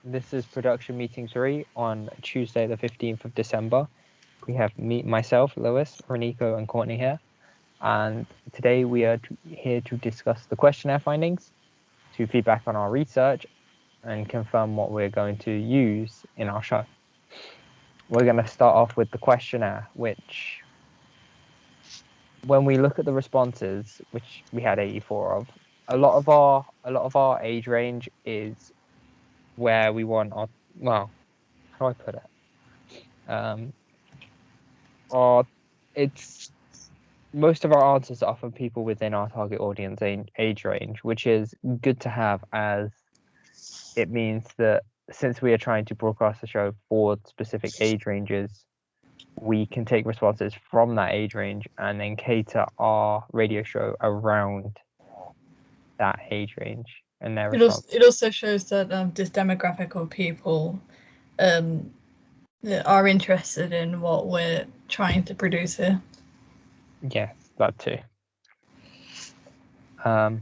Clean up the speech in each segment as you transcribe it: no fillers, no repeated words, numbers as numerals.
This is production meeting 3 on Tuesday, the 15th of December. We have myself, Lewis, Renico, and Courtney here. And today we are here to discuss the questionnaire findings, to feedback on our research, and confirm what we're going to use in our show. We're going to start off with the questionnaire, which, when we look at the responses, which we had 84 of, a lot of our age range is where we want our, well, how do I put it? It's most of our answers are from people within our target audience age range, which is good to have, as it means that since we are trying to broadcast the show for specific age ranges, we can take responses from that age range and then cater our radio show around that age range and their response. It also shows that this demographic of people that are interested in what we're trying to produce here. Yes, that too. A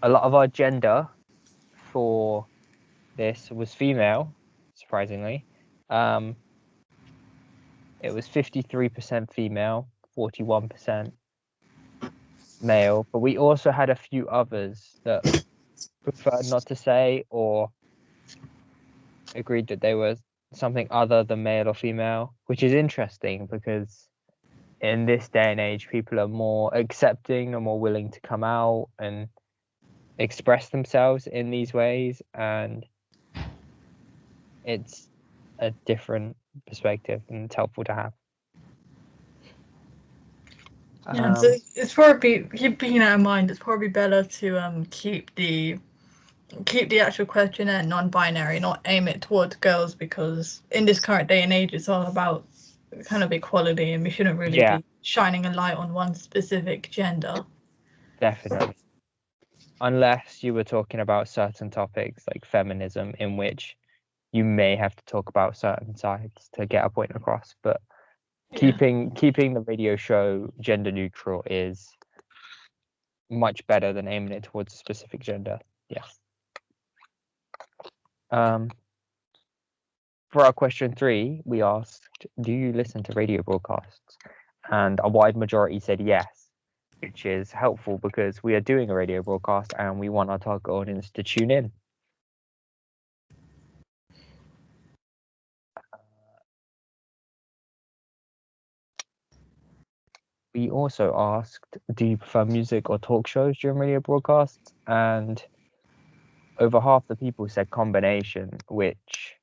lot of our gender for this was female, surprisingly. It was 53% female, 41% male, but we also had a few others that preferred not to say or agreed that they were something other than male or female, which is interesting because in this day and age, people are more accepting and more willing to come out and express themselves in these ways, and it's a different perspective and it's helpful to have. Yeah, so it's probably, keeping that in mind, it's probably better to keep the actual questionnaire non-binary, not aim it towards girls, because in this current day and age, it's all about kind of equality, and we shouldn't really be shining a light on one specific gender. Definitely. Unless you were talking about certain topics like feminism, in which you may have to talk about certain sides to get a point across, but keeping the radio show gender neutral is much better than aiming it towards a specific gender. Yes. For our question 3, we asked, do you listen to radio broadcasts? And a wide majority said yes, which is helpful because we are doing a radio broadcast and we want our target audience to tune in. We also asked, do you prefer music or talk shows during radio broadcasts? And over half the people said combination, which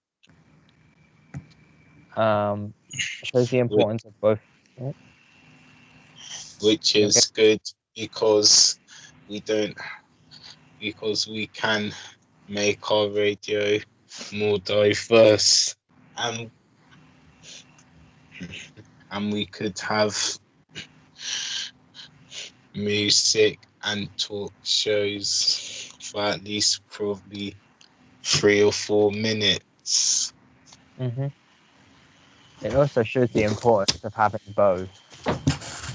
shows the importance of both. Which is good because we can make our radio more diverse, and we could have music and talk shows for at least probably 3 or 4 minutes. It also shows the importance of having both,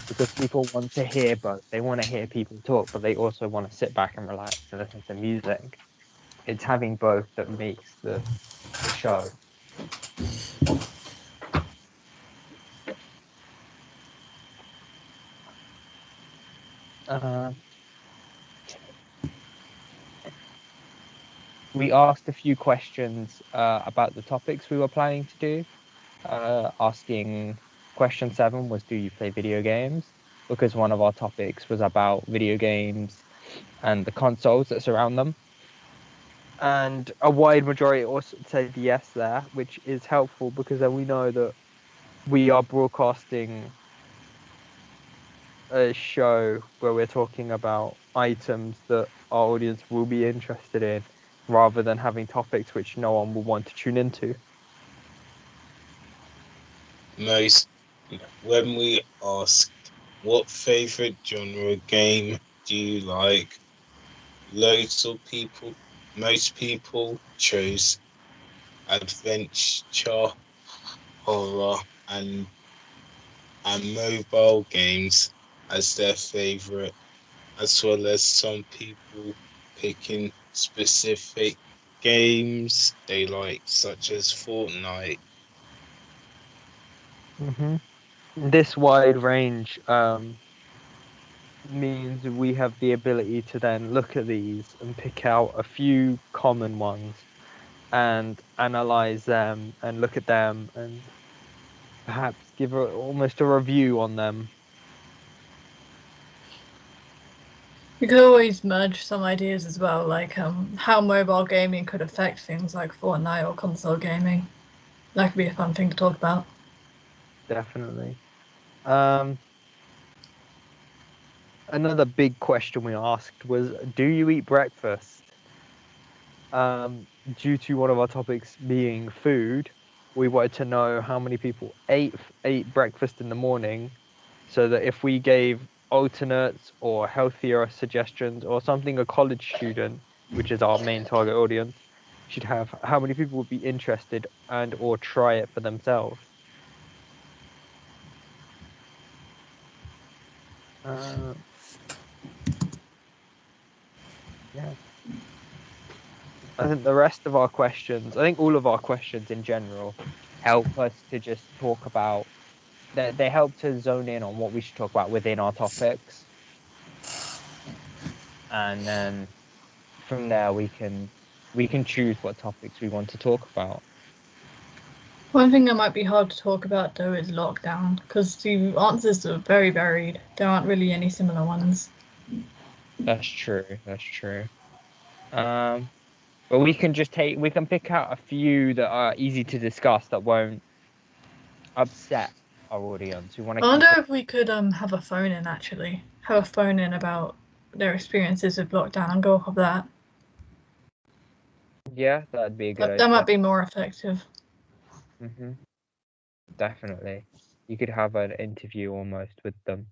because people want to hear both. They want to hear people talk, but they also want to sit back and relax and listen to music. It's having both that makes the show. We asked a few questions about the topics we were planning to do. Asking question 7 was, do you play video games? Because one of our topics was about video games and the consoles that surround them. And a wide majority also said yes there, which is helpful because then we know that we are broadcasting a show where we're talking about items that our audience will be interested in, rather than having topics which no one will want to tune into. When we asked what favorite genre game do you like, most people chose adventure, horror, and mobile games as their favorite, as well as some people picking specific games they like, such as Fortnite? This wide range means we have the ability to then look at these and pick out a few common ones and analyze them and look at them and perhaps give almost a review on them. You could always merge some ideas as well, like how mobile gaming could affect things like Fortnite or console gaming. That could be a fun thing to talk about. Definitely. Another big question we asked was, do you eat breakfast? Due to one of our topics being food, we wanted to know how many people ate breakfast in the morning, so that if we gave alternates or healthier suggestions or something a college student, which is our main target audience, should have, how many people would be interested and or try it for themselves. Yeah. I think the rest of our questions, I think all of our questions in general, help us to just talk about, they help to zone in on what we should talk about within our topics. And then from there we can choose what topics we want to talk about. One thing that might be hard to talk about though is lockdown, because the answers are very varied. There aren't really any similar ones. That's true. But we can pick out a few that are easy to discuss that won't upset our audience. We want to. I wonder if we could have a phone in actually. Have a phone in about their experiences with lockdown and go off of that. Yeah, that'd be a good idea. That might be more effective. Definitely. You could have an interview almost with them.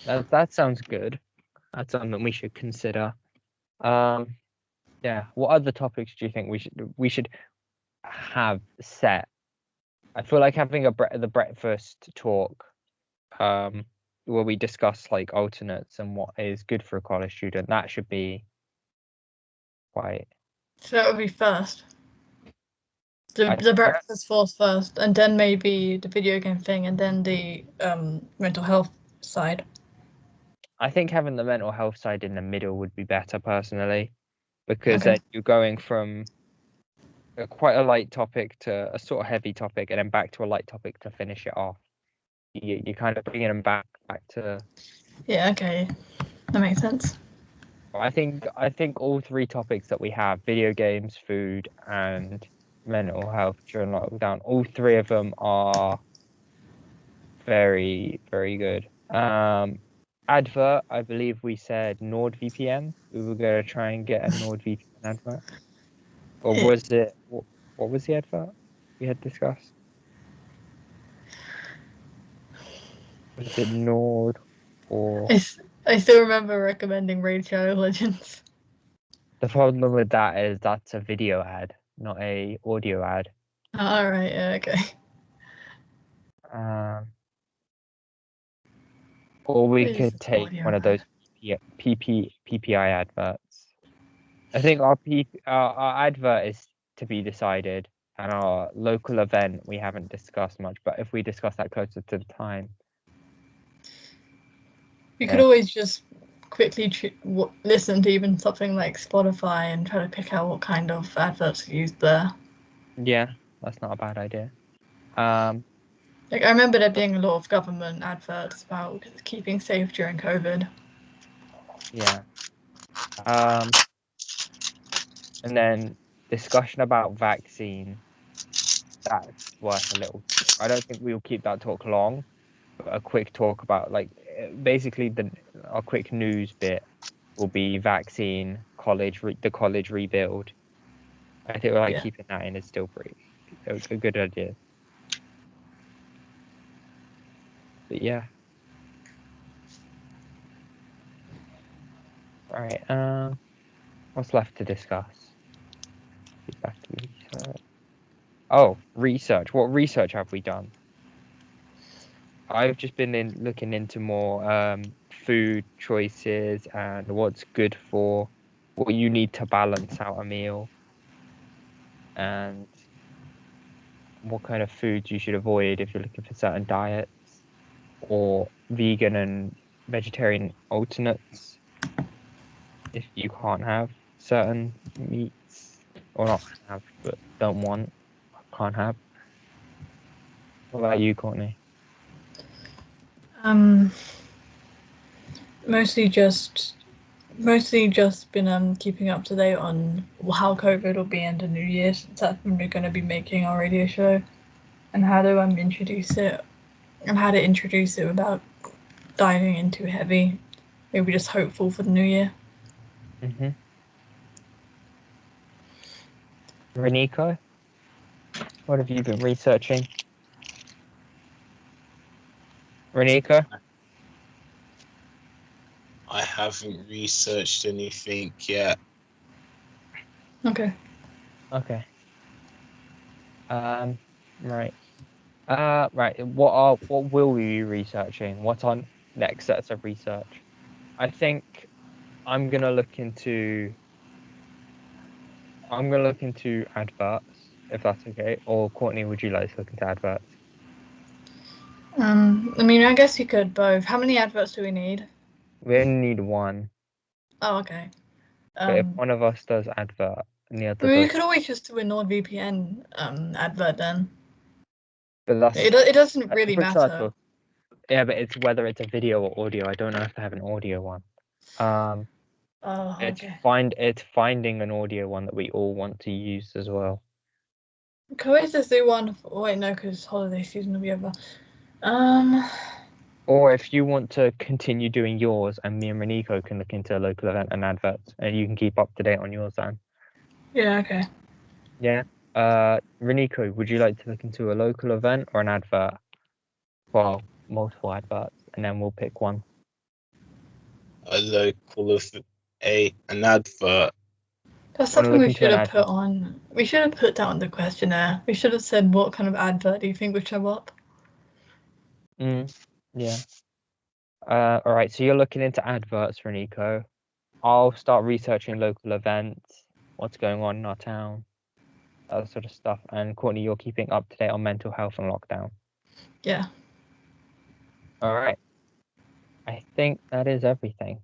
That sounds good. That's something we should consider. Yeah. What other topics do you think we should have set? I feel like having the breakfast talk, where we discuss like alternates and what is good for a college student. That should be quite. So that would be first. The breakfast force first, and then maybe the video game thing, and then the mental health side. I think having the mental health side in the middle would be better personally, because then you're going from quite a light topic to a sort of heavy topic, and then back to a light topic to finish it off. You're kind of bringing them back to. Yeah. Okay. That makes sense. I think all three topics that we have: video games, food, and mental health during lockdown. All three of them are very, very good. Advert, I believe we said NordVPN. We were going to try and get a NordVPN advert. Or was it, what was the advert we had discussed? Was it Nord or... I still remember recommending Raid Shadow Legends. The problem with that is that's a video ad, not a audio ad. All right, yeah, okay. Or we could take one of those PPI adverts. I think our advert is to be decided, and our local event we haven't discussed much. But if we discuss that closer to the time, you could always just quickly listen to even something like Spotify and try to pick out what kind of adverts are used there. Yeah, that's not a bad idea. Like I remember there being a lot of government adverts about keeping safe during COVID. Yeah. And then discussion about vaccine. That's worth a little. I don't think we'll keep that talk long, but a quick talk about like basically our quick news bit will be vaccine, the college rebuild. I think keeping that in is still pretty a good idea. But yeah. All right. What's left to discuss? Back to research. Oh, research. What research have we done? I've just been looking into more food choices and what's good for what you need to balance out a meal, and what kind of foods you should avoid if you're looking for certain diets, or vegan and vegetarian alternates if you can't have certain meats, or not have, but don't want, can't have. What about you, Courtney? Mostly just been keeping up to date on how COVID will be in the new year, since that's when we're going to be making our radio show, and how to introduce it without diving in too heavy. Maybe just hopeful for the new year. Mm-hmm. Reniko, what have you been researching? Reniko? I haven't researched anything yet. Okay. Okay. Right. Right. What will we be researching? What's on next sets of research? I think I'm gonna look into adverts, if that's okay. Or Courtney, would you like to look into adverts? I guess you could both. How many adverts do we need? We only need one. Oh, okay. But if one of us does advert and the other we does, could always just do a NordVPN advert then. but that's It doesn't that's really different matter. cycle. Yeah, but it's whether it's a video or audio. I don't know if they have an audio one. Oh, It's okay. it's finding an audio one that we all want to use as well. Can we just do one? Wait, no, because holiday season will be over. Or if you want to continue doing yours, and me and Reniko can look into a local event and adverts, and you can keep up to date on yours then. Yeah, okay. Yeah. Reniko, would you like to look into a local event or an advert? Well, multiple adverts, and then we'll pick one. A local of an advert. That's something we should have put on. We should have put that on the questionnaire. We should have said, what kind of advert do you think would show up? Yeah. All right. So you're looking into adverts, Reniko. I'll start researching local events, what's going on in our town, that sort of stuff. And Courtney, you're keeping up to date on mental health and lockdown. Yeah. All right. I think that is everything.